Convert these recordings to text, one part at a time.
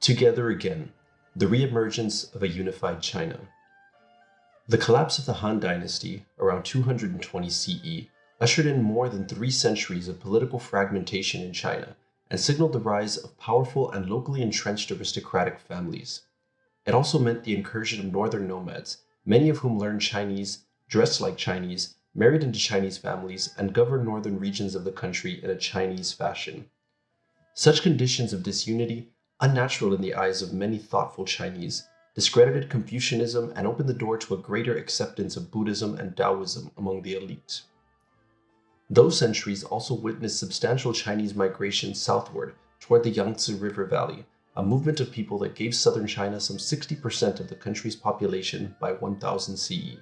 Together again, the re-emergence of a unified China. The collapse of the Han Dynasty around 220 CE ushered in more than 3 centuries of political fragmentation in China and signaled the rise of powerful and locally entrenched aristocratic families. It also meant the incursion of northern nomads, many of whom learned Chinese, dressed like Chinese, married into Chinese families, and governed northern regions of the country in a Chinese fashion. Such conditions of disunity, unnatural in the eyes of many thoughtful Chinese, discredited Confucianism and opened the door to a greater acceptance of Buddhism and Taoism among the elite. Those centuries also witnessed substantial Chinese migration southward toward the Yangtze River Valley, a movement of people that gave southern China some 60% of the country's population by 1000 CE.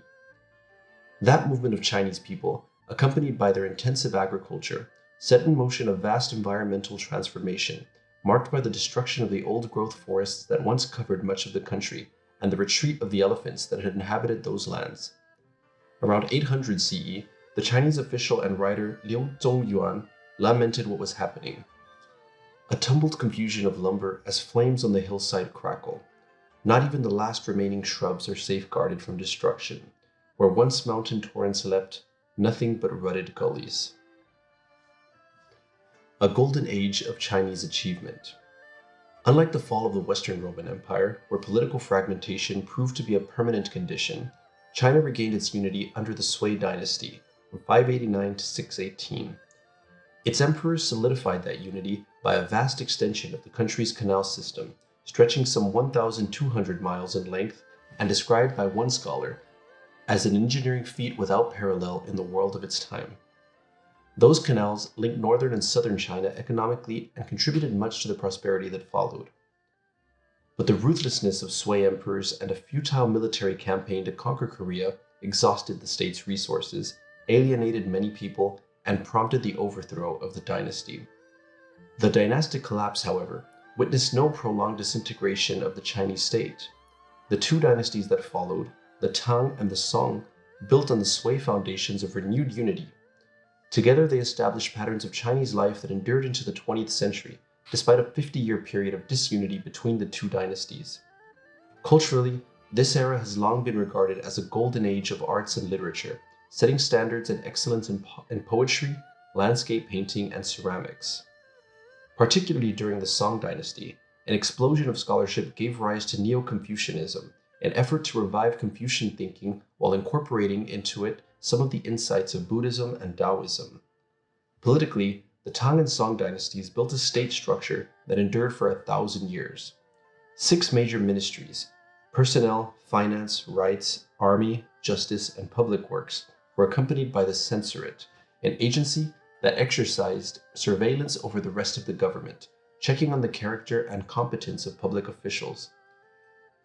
That movement of Chinese people, accompanied by their intensive agriculture, set in motion a vast environmental transformation, marked by the destruction of the old-growth forests that once covered much of the country and the retreat of the elephants that had inhabited those lands. Around 800 CE, the Chinese official and writer Liu Zongyuan lamented what was happening. A tumbled confusion of lumber as flames on the hillside crackle. Not even the last remaining shrubs are safeguarded from destruction. Where once mountain torrents leapt, nothing but rutted gullies. A golden age of Chinese achievement. Unlike the fall of the Western Roman Empire, where political fragmentation proved to be a permanent condition, China regained its unity under the Sui dynasty from 589 to 618. Its emperors solidified that unity by a vast extension of the country's canal system, stretching some 1,200 miles in length and described by one scholar as an engineering feat without parallel in the world of its time. Those canals linked northern and southern China economically and contributed much to the prosperity that followed. But the ruthlessness of Sui emperors and a futile military campaign to conquer Korea exhausted the state's resources, alienated many people, and prompted the overthrow of the dynasty. The dynastic collapse, however, witnessed no prolonged disintegration of the Chinese state. The two dynasties that followed, the Tang and the Song, built on the Sui foundations of renewed unity. Together, they established patterns of Chinese life that endured into the 20th century, despite a 50-year period of disunity between the two dynasties. Culturally, this era has long been regarded as a golden age of arts and literature, setting standards and excellence in poetry, landscape painting, and ceramics. Particularly during the Song dynasty, an explosion of scholarship gave rise to Neo-Confucianism, an effort to revive Confucian thinking while incorporating into it some of the insights of Buddhism and Taoism. Politically, the Tang and Song dynasties built a state structure that endured for 1,000 years. 6 major ministries, personnel, finance, rights, army, justice, and public works, were accompanied by the censorate, an agency that exercised surveillance over the rest of the government, checking on the character and competence of public officials.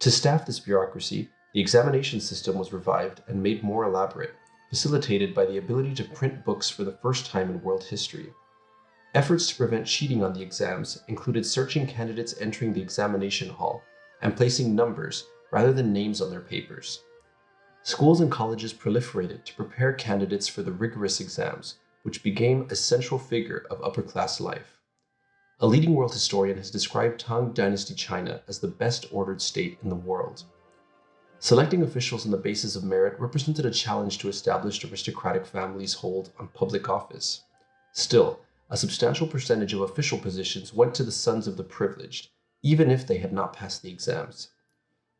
To staff this bureaucracy, the examination system was revived and made more elaborate, facilitated by the ability to print books for the first time in world history. Efforts to prevent cheating on the exams included searching candidates entering the examination hall and placing numbers rather than names on their papers. Schools and colleges proliferated to prepare candidates for the rigorous exams, which became a central figure of upper-class life. A leading world historian has described Tang Dynasty China as the best-ordered state in the world. Selecting officials on the basis of merit represented a challenge to established aristocratic families' hold on public office. Still, a substantial percentage of official positions went to the sons of the privileged, even if they had not passed the exams.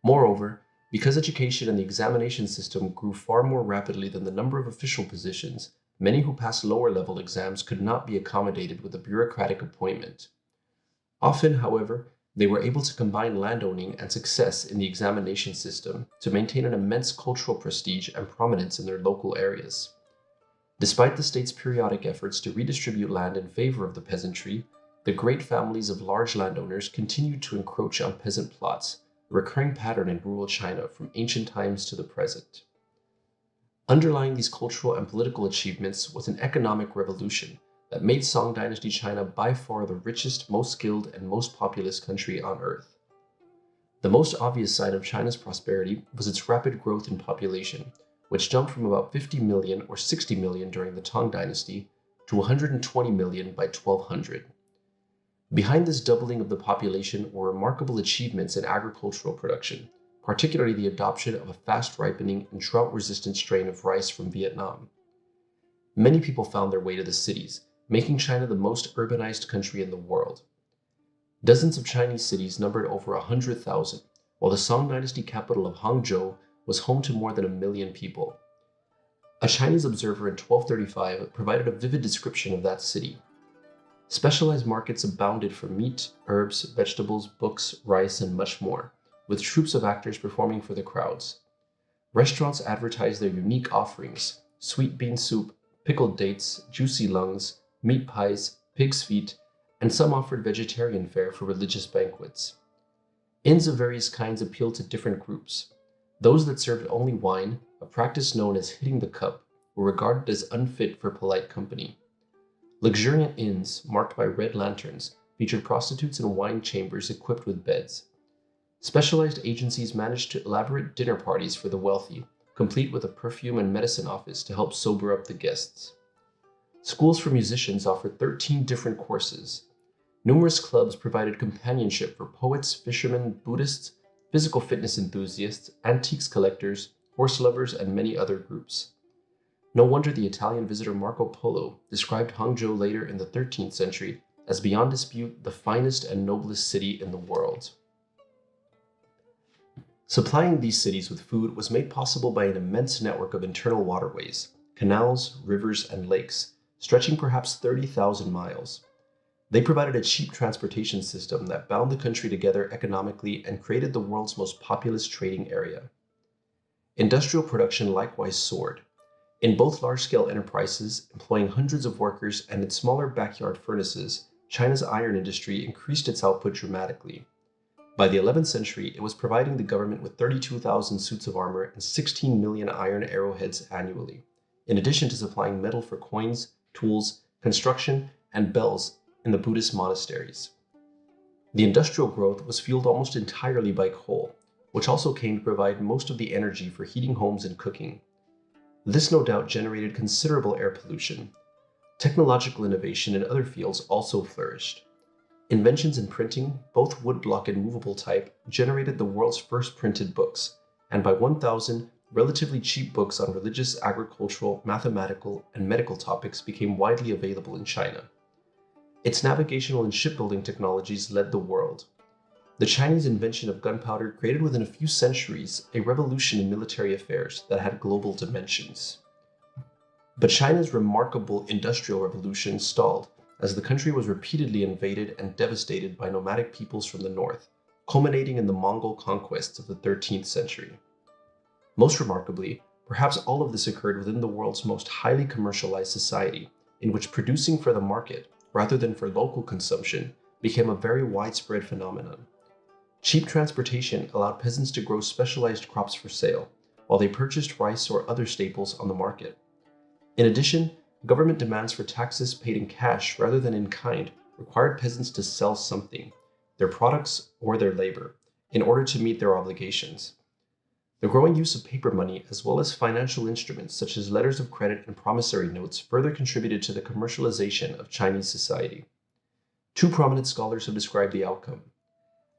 Moreover, because education and the examination system grew far more rapidly than the number of official positions, many who passed lower-level exams could not be accommodated with a bureaucratic appointment. Often, however, they were able to combine landowning and success in the examination system to maintain an immense cultural prestige and prominence in their local areas. Despite the state's periodic efforts to redistribute land in favor of the peasantry, the great families of large landowners continued to encroach on peasant plots, a recurring pattern in rural China from ancient times to the present. Underlying these cultural and political achievements was an economic revolution that made Song Dynasty China by far the richest, most skilled, and most populous country on earth. The most obvious sign of China's prosperity was its rapid growth in population, which jumped from about 50 million or 60 million during the Tang Dynasty to 120 million by 1200. Behind this doubling of the population were remarkable achievements in agricultural production, particularly the adoption of a fast ripening and drought-resistant strain of rice from Vietnam. Many people found their way to the cities, making China the most urbanized country in the world. Dozens of Chinese cities numbered over 100,000, while the Song Dynasty capital of Hangzhou was home to more than 1 million people. A Chinese observer in 1235 provided a vivid description of that city. Specialized markets abounded for meat, herbs, vegetables, books, rice, and much more, with troops of actors performing for the crowds. Restaurants advertised their unique offerings: sweet bean soup, pickled dates, juicy lungs, meat pies, pig's feet, and some offered vegetarian fare for religious banquets. Inns of various kinds appealed to different groups. Those that served only wine, a practice known as hitting the cup, were regarded as unfit for polite company. Luxuriant inns, marked by red lanterns, featured prostitutes in wine chambers equipped with beds. Specialized agencies managed to elaborate dinner parties for the wealthy, complete with a perfume and medicine office to help sober up the guests. Schools for musicians offered 13 different courses. Numerous clubs provided companionship for poets, fishermen, Buddhists, physical fitness enthusiasts, antiques collectors, horse lovers, and many other groups. No wonder the Italian visitor Marco Polo described Hangzhou later in the 13th century as beyond dispute the finest and noblest city in the world. Supplying these cities with food was made possible by an immense network of internal waterways, canals, rivers, and lakes, stretching perhaps 30,000 miles. They provided a cheap transportation system that bound the country together economically and created the world's most populous trading area. Industrial production likewise soared. In both large-scale enterprises, employing hundreds of workers, and in smaller backyard furnaces, China's iron industry increased its output dramatically. By the 11th century, it was providing the government with 32,000 suits of armor and 16 million iron arrowheads annually, in addition to supplying metal for coins, tools, construction, and bells in the Buddhist monasteries. The industrial growth was fueled almost entirely by coal, which also came to provide most of the energy for heating homes and cooking. This no doubt generated considerable air pollution. Technological innovation in other fields also flourished. Inventions in printing, both woodblock and movable type, generated the world's first printed books, and by 1000, relatively cheap books on religious, agricultural, mathematical, and medical topics became widely available in China. Its navigational and shipbuilding technologies led the world. The Chinese invention of gunpowder created within a few centuries a revolution in military affairs that had global dimensions. But China's remarkable industrial revolution stalled as the country was repeatedly invaded and devastated by nomadic peoples from the north, culminating in the Mongol conquests of the 13th century. Most remarkably, perhaps all of this occurred within the world's most highly commercialized society, in which producing for the market, rather than for local consumption, became a very widespread phenomenon. Cheap transportation allowed peasants to grow specialized crops for sale, while they purchased rice or other staples on the market. In addition, government demands for taxes paid in cash rather than in kind required peasants to sell something, their products or their labor, in order to meet their obligations. The growing use of paper money, as well as financial instruments such as letters of credit and promissory notes, further contributed to the commercialization of Chinese society. Two prominent scholars have described the outcome.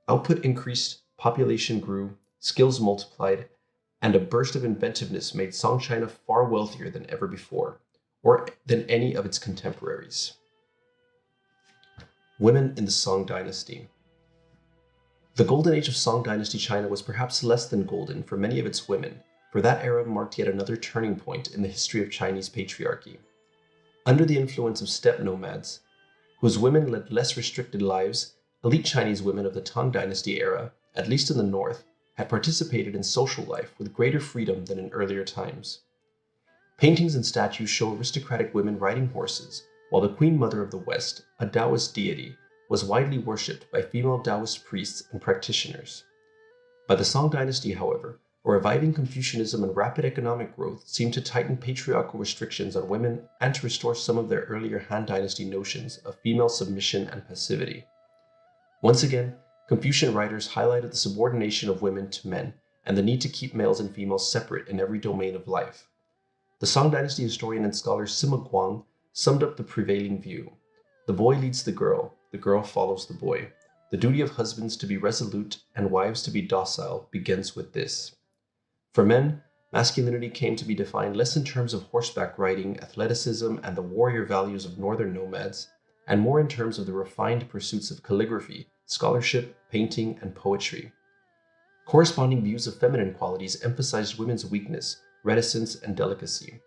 Output increased, population grew, skills multiplied, and a burst of inventiveness made Song China far wealthier than ever before, or than any of its contemporaries. Women in the Song Dynasty. The golden age of Song Dynasty China was perhaps less than golden for many of its women, for that era marked yet another turning point in the history of Chinese patriarchy. Under the influence of steppe nomads, whose women led less restricted lives, elite Chinese women of the Tang Dynasty era, at least in the north, had participated in social life with greater freedom than in earlier times. Paintings and statues show aristocratic women riding horses, while the Queen Mother of the West, a Taoist deity, was widely worshipped by female Taoist priests and practitioners. By the Song Dynasty, however, a reviving Confucianism and rapid economic growth seemed to tighten patriarchal restrictions on women and to restore some of their earlier Han Dynasty notions of female submission and passivity. Once again, Confucian writers highlighted the subordination of women to men and the need to keep males and females separate in every domain of life. The Song Dynasty historian and scholar Sima Guang summed up the prevailing view. The boy leads the girl, the girl follows the boy. The duty of husbands to be resolute and wives to be docile begins with this. For men, masculinity came to be defined less in terms of horseback riding, athleticism, and the warrior values of northern nomads, and more in terms of the refined pursuits of calligraphy, scholarship, painting, and poetry. Corresponding views of feminine qualities emphasized women's weakness, reticence, and delicacy.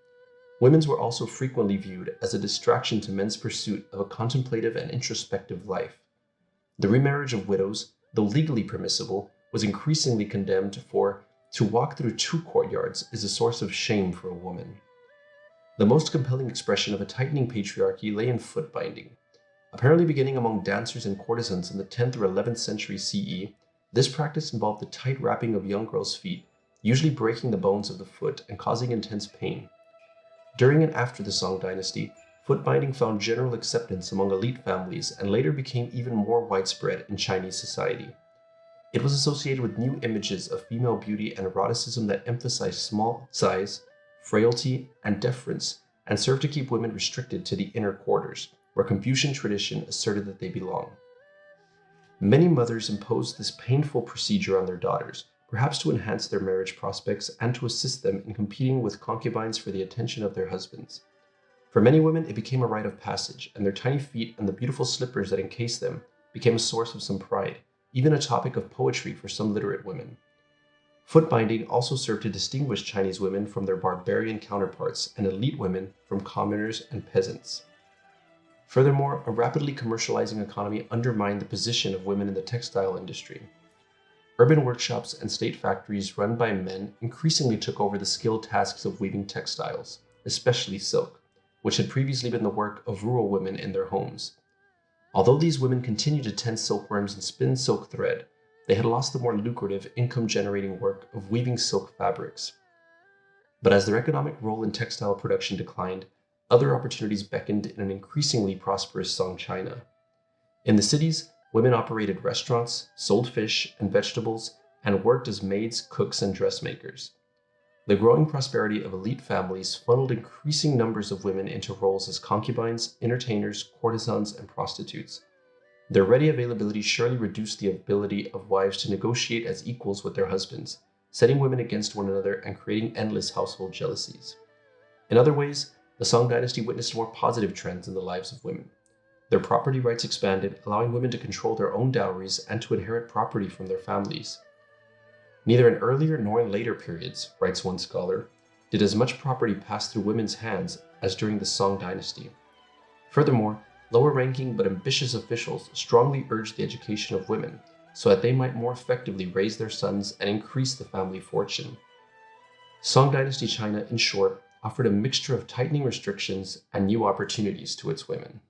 Women's were also frequently viewed as a distraction to men's pursuit of a contemplative and introspective life. The remarriage of widows, though legally permissible, was increasingly condemned for to walk through 2 courtyards is a source of shame for a woman. The most compelling expression of a tightening patriarchy lay in foot binding. Apparently beginning among dancers and courtesans in the 10th or 11th century CE, this practice involved the tight wrapping of young girls' feet, usually breaking the bones of the foot and causing intense pain. During and after the Song dynasty, foot binding found general acceptance among elite families and later became even more widespread in Chinese society. It was associated with new images of female beauty and eroticism that emphasized small size, frailty, and deference, and served to keep women restricted to the inner quarters, where Confucian tradition asserted that they belong. Many mothers imposed this painful procedure on their daughters, perhaps to enhance their marriage prospects and to assist them in competing with concubines for the attention of their husbands. For many women, it became a rite of passage, and their tiny feet and the beautiful slippers that encased them became a source of some pride, even a topic of poetry for some literate women. Foot binding also served to distinguish Chinese women from their barbarian counterparts and elite women from commoners and peasants. Furthermore, a rapidly commercializing economy undermined the position of women in the textile industry. Urban workshops and state factories run by men increasingly took over the skilled tasks of weaving textiles, especially silk, which had previously been the work of rural women in their homes. Although these women continued to tend silkworms and spin silk thread, they had lost the more lucrative income-generating work of weaving silk fabrics. But as their economic role in textile production declined, other opportunities beckoned in an increasingly prosperous Song China. In the cities, women operated restaurants, sold fish and vegetables, and worked as maids, cooks, and dressmakers. The growing prosperity of elite families funneled increasing numbers of women into roles as concubines, entertainers, courtesans, and prostitutes. Their ready availability surely reduced the ability of wives to negotiate as equals with their husbands, setting women against one another and creating endless household jealousies. In other ways, the Song dynasty witnessed more positive trends in the lives of women. Their property rights expanded, allowing women to control their own dowries and to inherit property from their families. Neither in earlier nor in later periods, writes one scholar, did as much property pass through women's hands as during the Song dynasty. Furthermore, lower-ranking but ambitious officials strongly urged the education of women so that they might more effectively raise their sons and increase the family fortune. Song dynasty China, in short, offered a mixture of tightening restrictions and new opportunities to its women.